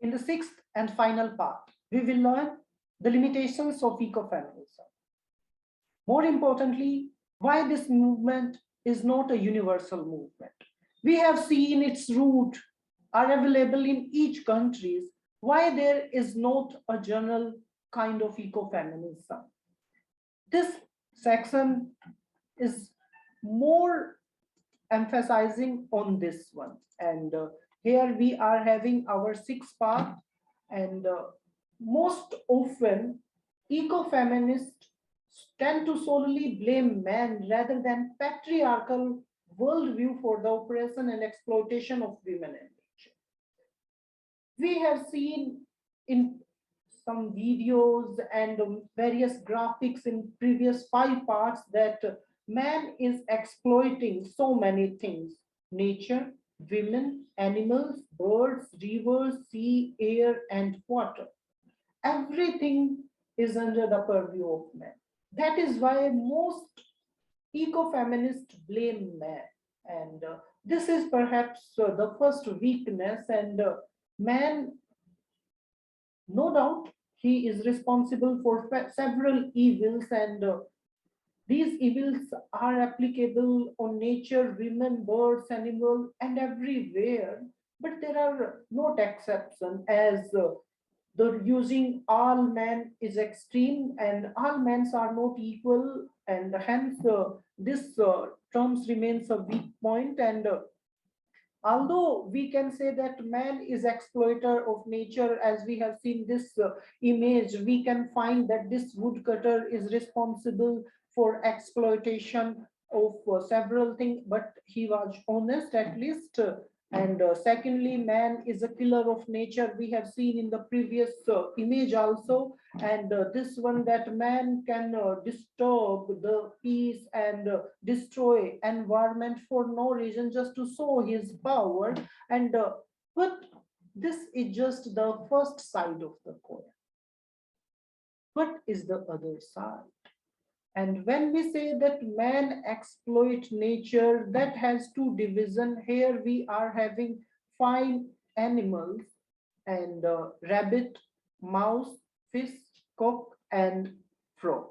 In the sixth and final part, we will learn the limitations of ecofeminism. More importantly, why this movement is not a universal movement. We have seen its root are available in each country. Why there is not a general kind of ecofeminism? This section is more emphasizing on this one. And here we are having our sixth part. And most often, ecofeminists tend to solely blame men rather than patriarchal worldview for the oppression and exploitation of women and nature. We have seen in some videos and various graphics in previous 5 parts that man is exploiting so many things: nature, women, animals, birds, rivers, sea, air, and water. Everything is under the purview of man. That is why most ecofeminists blame man. And this is perhaps the first weakness. And man, no doubt, he is responsible for several evils, and these evils are applicable on nature, women, birds, animals, and everywhere. But there are not exceptions, as the using all men is extreme, and all men are not equal, and hence this terms remains a weak point. And although we can say that man is exploiter of nature, as we have seen this image, we can find that this woodcutter is responsible for exploitation of several things, but he was honest at least. And secondly, man is a killer of nature. We have seen in the previous image also. And this one, that man can disturb the peace and destroy environment for no reason, just to show his power. And but this is just the first side of the coin. What is the other side? And when we say that man exploit nature, that has two divisions. Here we are having 5 animals, and rabbit, mouse, fish, cock, and frog.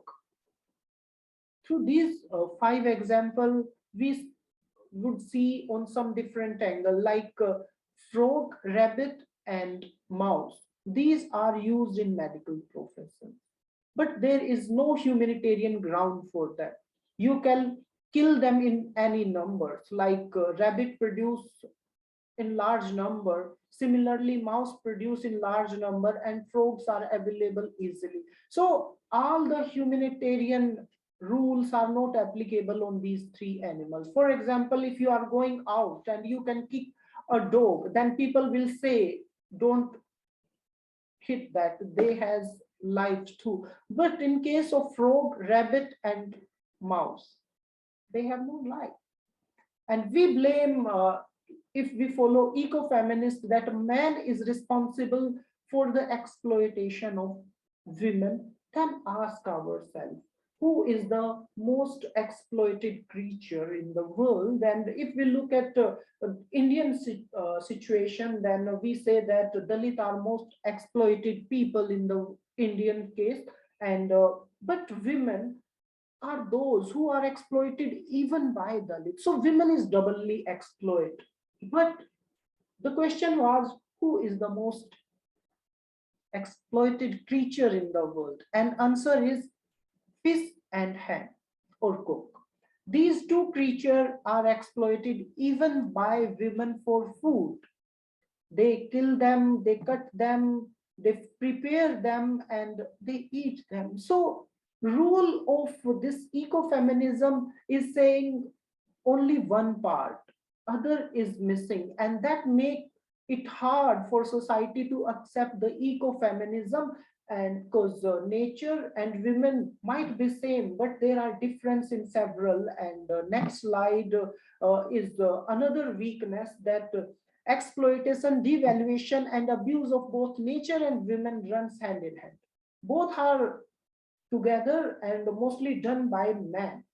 Through these 5 examples, we would see on some different angle, like frog, rabbit, and mouse. These are used in medical professions, but there is no humanitarian ground for that. You can kill them in any numbers, like rabbit produce in large number. Similarly, mouse produce in large number, and frogs are available easily. So all the humanitarian rules are not applicable on these 3 animals. For example, if you are going out and you can kick a dog, then people will say, don't hit that, they has life too. But in case of frog, rabbit, and mouse, they have no life. And we blame, if we follow ecofeminists, that man is responsible for the exploitation of women. Then ask ourselves, who is the most exploited creature in the world? And if we look at Indian situation, then we say that Dalit are most exploited people in the Indian case. And but women are those who are exploited even by Dalit. So women is doubly exploited. But the question was, who is the most exploited creature in the world? And answer is fish and hen or cock. These 2 creatures are exploited even by women for food. They kill them, they cut them, they prepare them, and they eat them. So rule of this ecofeminism is saying only one part, other is missing, and that make it hard for society to accept the ecofeminism. And because nature and women might be same, but there are difference in several. And next slide is another weakness, that exploitation, devaluation, and abuse of both nature and women runs hand in hand. Both are together and mostly done by man.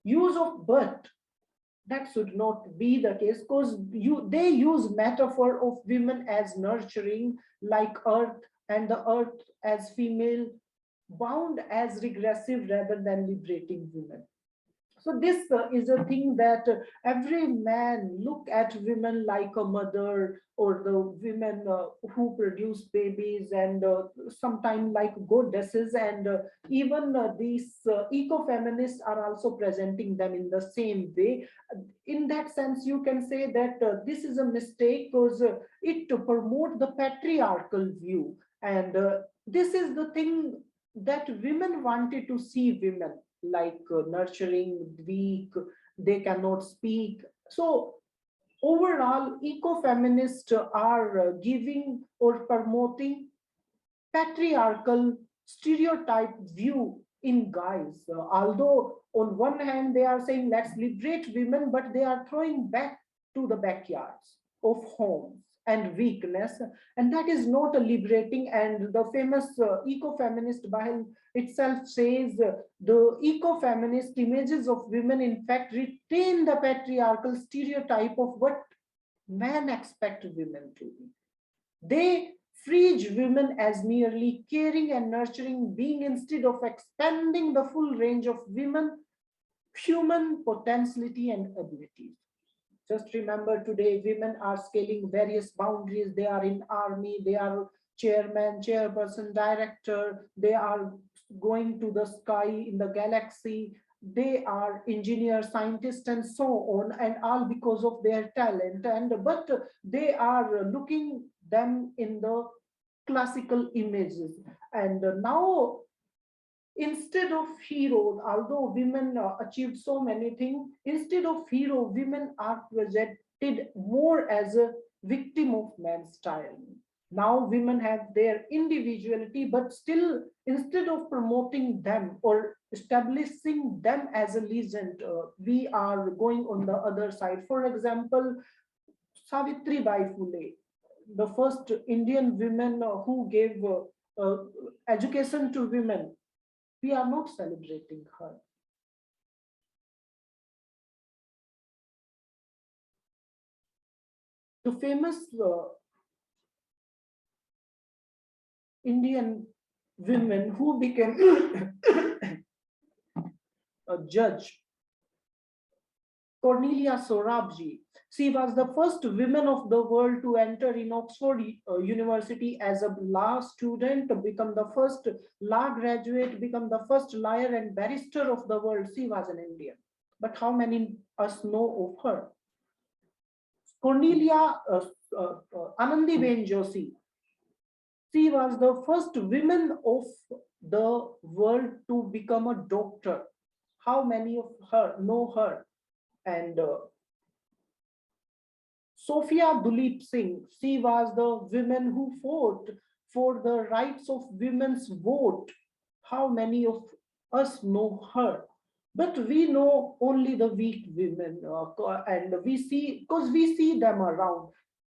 Use of but That should not be the case, because they use metaphor of women as nurturing, like earth, and the earth as female, bound as regressive rather than liberating women. So this is a thing that every man look at women like a mother, or the women who produce babies, and sometimes like goddesses, and even these eco-feminists are also presenting them in the same way. In that sense, you can say that this is a mistake, because it to promote the patriarchal view, and this is the thing that women wanted to see women like nurturing, weak, they cannot speak. So overall, eco-feminists are giving or promoting patriarchal stereotype view in guys. Although on one hand they are saying let's liberate women, but they are throwing back to the backyards of homes and weakness, and that is not a liberating. And the famous eco-feminist Bahel itself says the eco-feminist images of women in fact retain the patriarchal stereotype of what men expect women to be. They freeze women as merely caring and nurturing being instead of expanding the full range of women human potentiality and abilities. Just remember, today women are scaling various boundaries. They are in army, they are chairman, chairperson, director, they are going to the sky in the galaxy, they are engineers, scientists, and so on, and all because of their talent. And but they are looking them in the classical images. And now, instead of hero, although women achieved so many things, instead of hero, women are presented more as a victim of man's tyranny. Now women have their individuality, but still, instead of promoting them or establishing them as a legend, we are going on the other side. For example, Savitri Bai Phule, the first Indian woman who gave education to women, we are not celebrating her. The famous Indian women who became a judge, Cornelia Sorabji. She was the first woman of the world to enter in Oxford University as a law student, become the first law graduate, become the first lawyer and barrister of the world. She was an Indian. But how many us know of her? Cornelia Anandiben Joshi. She was the first woman of the world to become a doctor. How many of her know her? And Sophia Duleep Singh, she was the woman who fought for the rights of women's vote. How many of us know her? But we know only the weak women, and we see, because we see them around,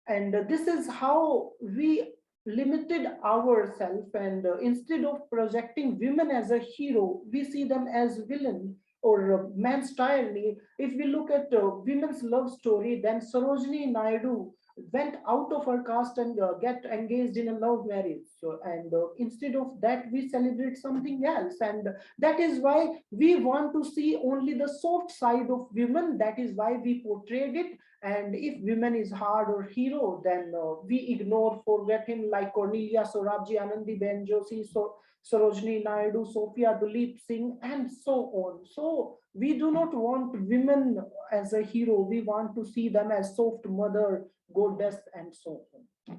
and this is how we limited ourselves. And instead of projecting women as a hero, we see them as villain or man's tyranny. If we look at women's love story, then Sarojini Naidu went out of her caste and get engaged in a love marriage. So, and instead of that, we celebrate something else. And that is why we want to see only the soft side of women. That is why we portrayed it. And if women is hard or hero, then we ignore, forget him, like Cornelia Sorabji, Anandi Ben Joshi, so Sarojini Naidu, Sophia Duleep Singh, and so on. So we do not want women as a hero. We want to see them as soft mother, goddess, and so on.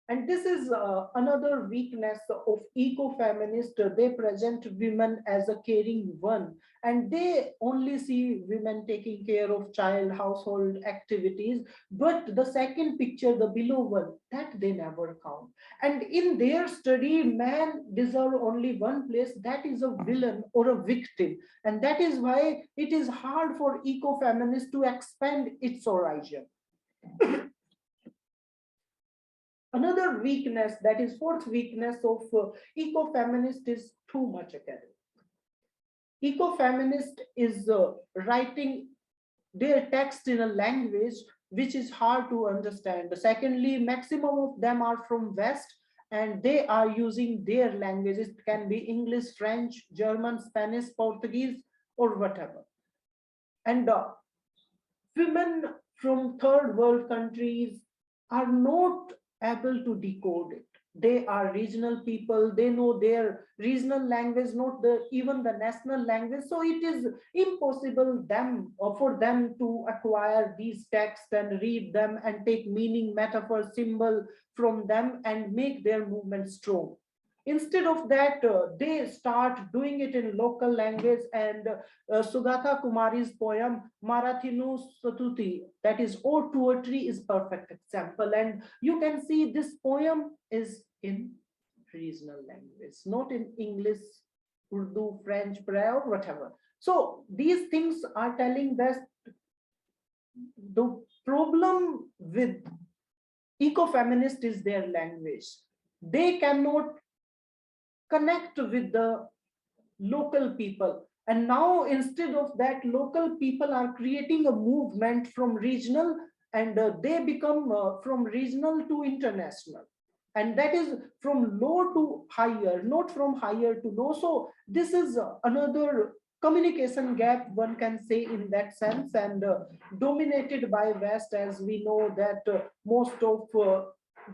And this is another weakness of eco-feminists. They present women as a caring one, and they only see women taking care of child, household activities. But the second picture, the below one, that they never count. And in their study, man deserve only one place, that is a villain or a victim. And that is why it is hard for eco-feminists to expand its horizon. Another weakness, that is fourth weakness of eco-feminist, is too much academic. Eco-feminist is writing their text in a language which is hard to understand. Secondly, maximum of them are from West, and they are using their languages. It can be English, French, German, Spanish, Portuguese, or whatever. And women from third world countries are not able to decode it. They are regional people, they know their regional language, not even the national language. So it is impossible for them to acquire these texts and read them and take meaning, metaphor, symbol from them and make their movement strong. Instead of that, they start doing it in local language. And Sugatha Kumari's poem Marathinu Satuti, that is Ode to a Tree, is perfect example. And you can see this poem is in regional language, not in English, Urdu, French, Braille, or whatever. So these things are telling that the problem with ecofeminist is their language. They cannot connect with the local people. And now instead of that, local people are creating a movement from regional, and they become from regional to international. And that is from low to higher, not from higher to low. So this is another communication gap, one can say in that sense, and dominated by West, as we know that most of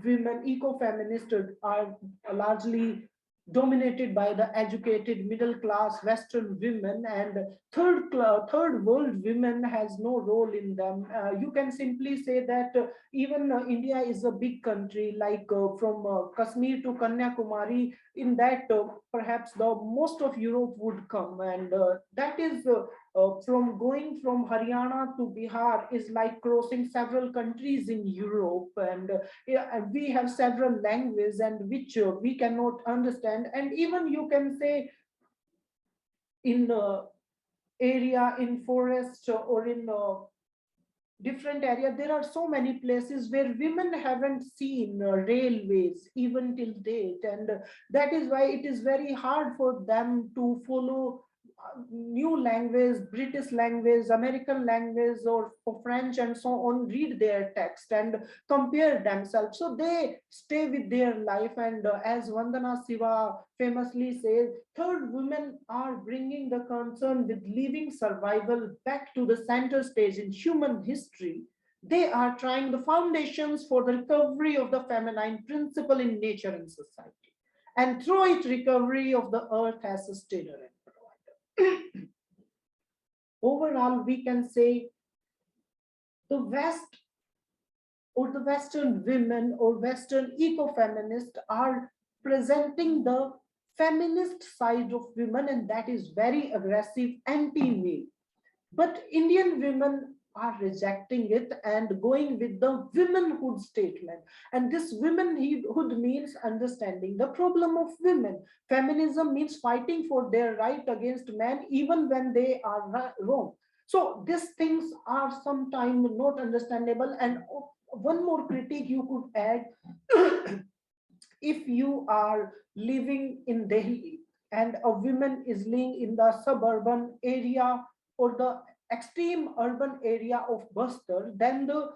women ecofeminists are largely dominated by the educated middle class Western women, and third world women has no role in them. You can simply say that even India is a big country, like from Kashmir to Kanyakumari. In that, perhaps the most of Europe would come, and that is from going from Haryana to Bihar is like crossing several countries in Europe. And yeah, and we have several languages and which we cannot understand. And even you can say in area, in forest, or in different area, there are so many places where women haven't seen railways even till date. And that is why it is very hard for them to follow new language, British language, American language, or French and so on, read their text and compare themselves. So they stay with their life. And as Vandana Shiva famously says, third women are bringing the concern with living survival back to the center stage in human history. They are trying the foundations for the recovery of the feminine principle in nature and society, and through it recovery of the earth as sustainer and provider. Overall, we can say the West, or the Western women, or Western ecofeminists are presenting the feminist side of women, and that is very aggressive, anti-male. But Indian women are rejecting it and going with the womanhood statement. And this womanhood means understanding the problem of women. Feminism means fighting for their right against men, even when they are wrong. So these things are sometimes not understandable. And one more critique you could add: if you are living in Delhi and a woman is living in the suburban area or the extreme urban area of Bastar, then the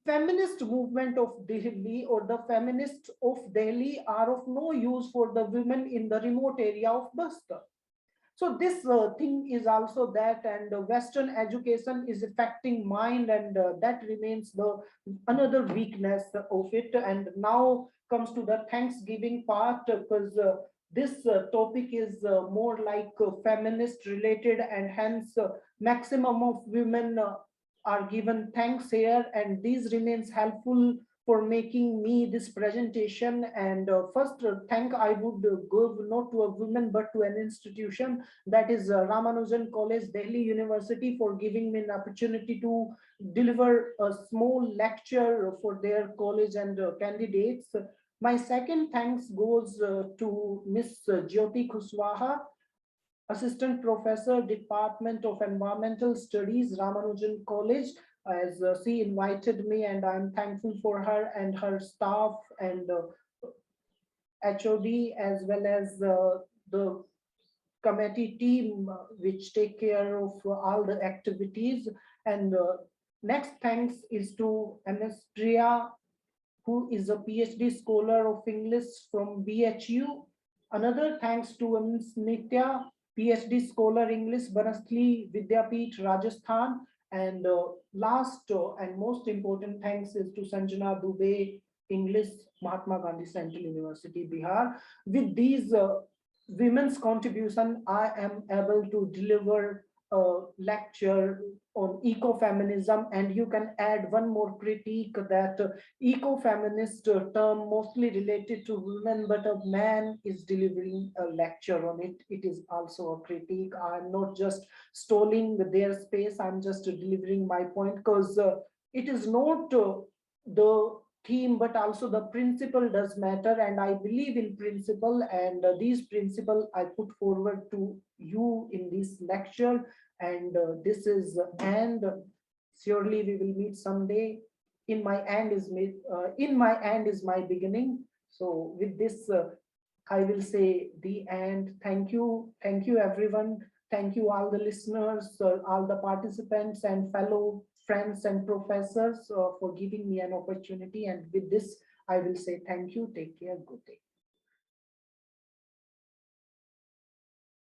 feminist movement of Delhi or the feminists of Delhi are of no use for the women in the remote area of Bastar. So this thing is also that, and Western education is affecting mind, and that remains the another weakness of it. And now comes to the Thanksgiving part, because this topic is more like feminist related, and hence maximum of women are given thanks here, and these remains helpful for making me this presentation. And first thank I would give not to a woman but to an institution, that is Ramanujan College, Delhi University, for giving me an opportunity to deliver a small lecture for their college and candidates. My second thanks goes to Miss Jyoti Kushwaha, Assistant Professor, Department of Environmental Studies, Ramanujan College, as she invited me, and I'm thankful for her and her staff and HOD, as well as the committee team which take care of all the activities. And next thanks is to Ms. Priya, who is a PhD scholar of English from BHU. Another thanks to Ms. Nitya, PhD scholar English, Banasli Vidyapeeth, Rajasthan. And last and most important thanks is to Sanjana Dubey, English, Mahatma Gandhi Central University, Bihar. With these women's contribution, I am able to deliver a lecture on ecofeminism, and you can add one more critique that ecofeminist term mostly related to women, but a man is delivering a lecture on it. It is also a critique. I'm not just stalling their space. I'm just delivering my point, because it is not the theme, but also the principle does matter. And I believe in principle, and these principle I put forward to you in this lecture. And this is and surely we will meet someday. In my end is my beginning. So with this, I will say the end. Thank you everyone. Thank you all the listeners, all the participants and fellow friends and professors for giving me an opportunity. And with this, I will say thank you. Take care. Good day.